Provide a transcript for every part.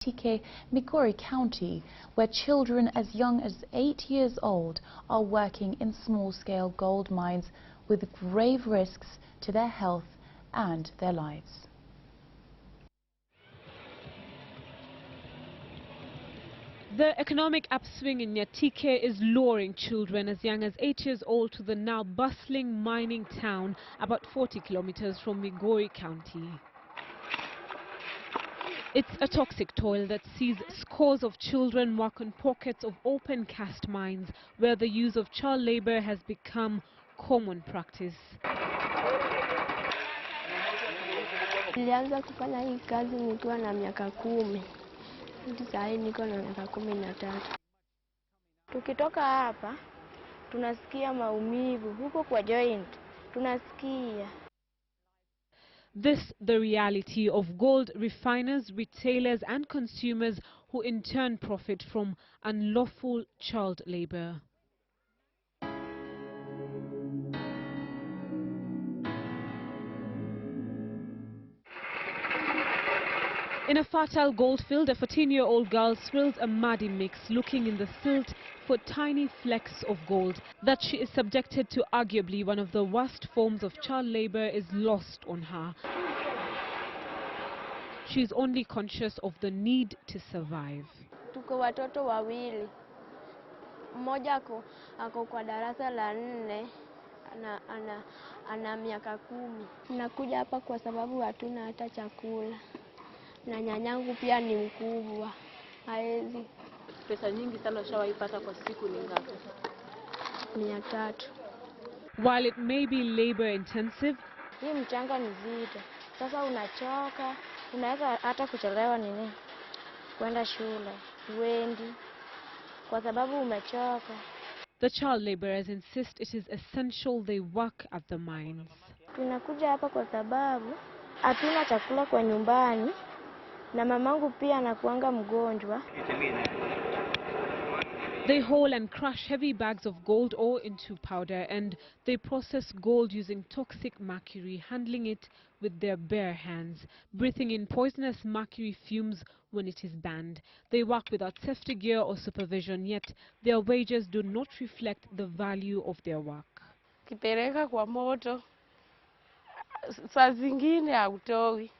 TK, Migori County, where children as young as 8 years old are working in small-scale gold mines with grave risks to their health and their lives. The economic upswing in Nyatike is luring children as young as 8 years old to the now bustling mining town about 40 kilometers from Migori County. It's a toxic toil that sees scores of children work on pockets of open cast mines where the use of child labor has become common practice. Nilianza kufanya hii kazi nikiwa na miaka 10. Sasa niko na miaka 13. Tukitoka hapa tunasikia maumivu huko kwa joint. Tunasikia. This the reality of gold refiners, retailers and consumers who in turn profit from unlawful child labor. In a fertile gold field, a 14-year-old girl swirls a muddy mix, looking in the silt for tiny flecks of gold. That she is subjected to arguably one of the worst forms of child labor is lost on her. She is only conscious of the need to survive. Tuko watoto wawili. Mmoja ako kwa darasa la 4. Ana miaka 10. Nakuja hapa kwa sababu hatuna hata chakula. Na nyanyangu pia ni mkubwa. Haezi. Pesa nyingi sana ushawaipata kwa siku ni ngapi? 300. While it may be labor intensive, hii mchanga ni zito. Sasa unachoka, unaweza hata kuchelewa kwenda shule. Wendi kwa sababu umechoka. The child laborers insist it is essential they work at the mines. Tunakuja hapa kwa sababu hatuna chakula kwa nyumbani na mamangu pia anakuanga mgonjwa. They haul and crush heavy bags of gold ore into powder, and they process gold using toxic mercury, handling it with their bare hands, breathing in poisonous mercury fumes when it is banned. They work without safety gear or supervision, yet their wages do not reflect the value of their work. Kipeleka kwa moto, saa zingine hautoi.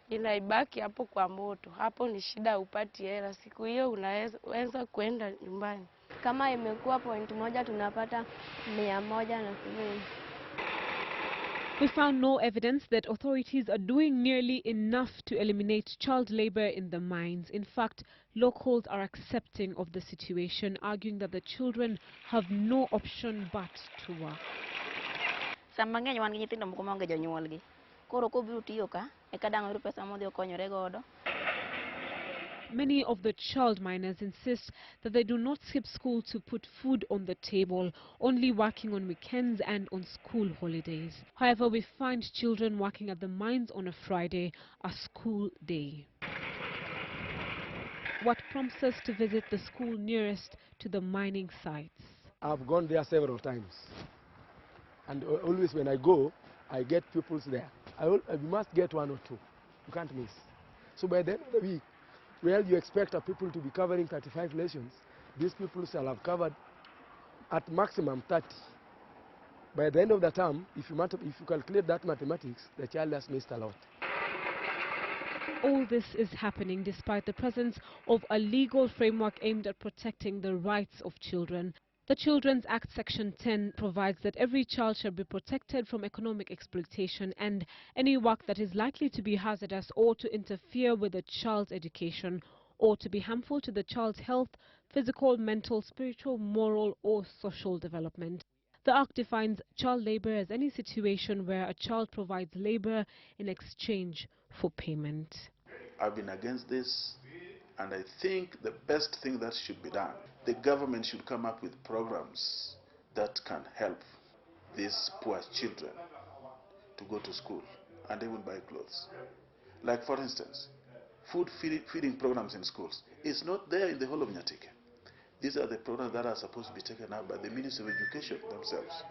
Inaibaki hapo kwa moto. Hapo ni shida, upati hela. Siku hiyo unaweza kwenda nyumbani. Kama imekuwa point moja tunapata 170. We found no evidence that authorities are doing nearly enough to eliminate child labor in the mines. In fact, locals are accepting of the situation, arguing that the children have no option but to work. Samangenya wan gi nyithindo moko maonge jonyuolgi. Koro ko biro tiyo ka ekadang oyud pesa modhi okonyore godo. Many of the child miners insist that they do not skip school to put food on the table, only working on weekends and on school holidays. However, we find children working at the mines on a Friday, a school day. What prompts us to visit the school nearest to the mining sites? I've gone there several times, and always when I go, I get pupils there. I must get 1 or 2. You can't miss. So by the end of the week, well, you expect people to be covering 35 lessons. These people shall have covered at maximum 30. By the end of the term, if you calculate that mathematics, the child has missed a lot. All this is happening despite the presence of a legal framework aimed at protecting the rights of children. The Children's Act Section 10 provides that every child shall be protected from economic exploitation and any work that is likely to be hazardous or to interfere with a child's education or to be harmful to the child's health, physical, mental, spiritual, moral or social development. The Act defines child labor as any situation where a child provides labor in exchange for payment. I've been against this, and I think the best thing that should be done, the government should come up with programs that can help these poor children to go to school and even buy clothes. Like for instance, food feeding programs in schools. It's not there in the whole of Nyatike. These are the programs that are supposed to be taken up by the Ministry of Education themselves.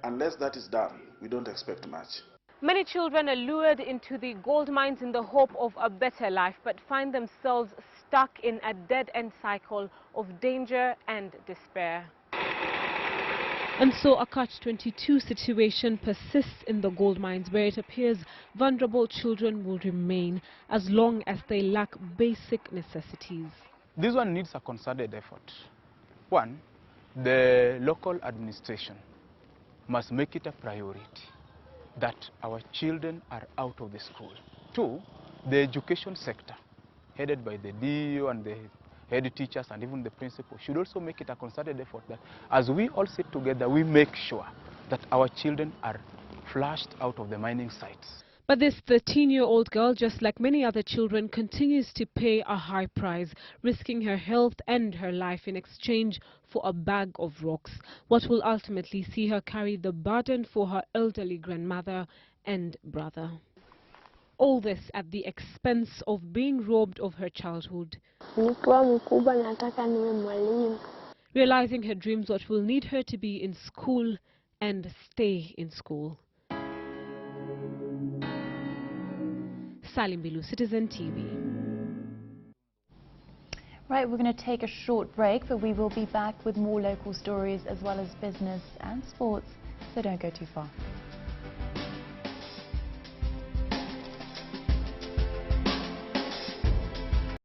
Unless that is done, we don't expect much. Many children are lured into the gold mines in the hope of a better life, but find themselves stuck in a dead-end cycle of danger and despair. And so a catch-22 situation persists in the gold mines, where it appears vulnerable children will remain as long as they lack basic necessities. This one needs a concerted effort. One, the local administration must make it a priority that our children are out of the school. Two, the education sector, headed by the DEO and the head teachers and even the principal, should also make it a concerted effort that as we all sit together, we make sure that our children are flushed out of the mining sites. But this 13-year-old girl, just like many other children, continues to pay a high price, risking her health and her life in exchange for a bag of rocks, what will ultimately see her carry the burden for her elderly grandmother and brother. All this at the expense of being robbed of her childhood. Nikiwa mkubwa nataka niwe mwalimu. Realizing her dreams, what will need her to be in school and stay in school. Salimbilu, Citizen TV. Right, we're going to take a short break, but we will be back with more local stories as well as business and sports, so don't go too far.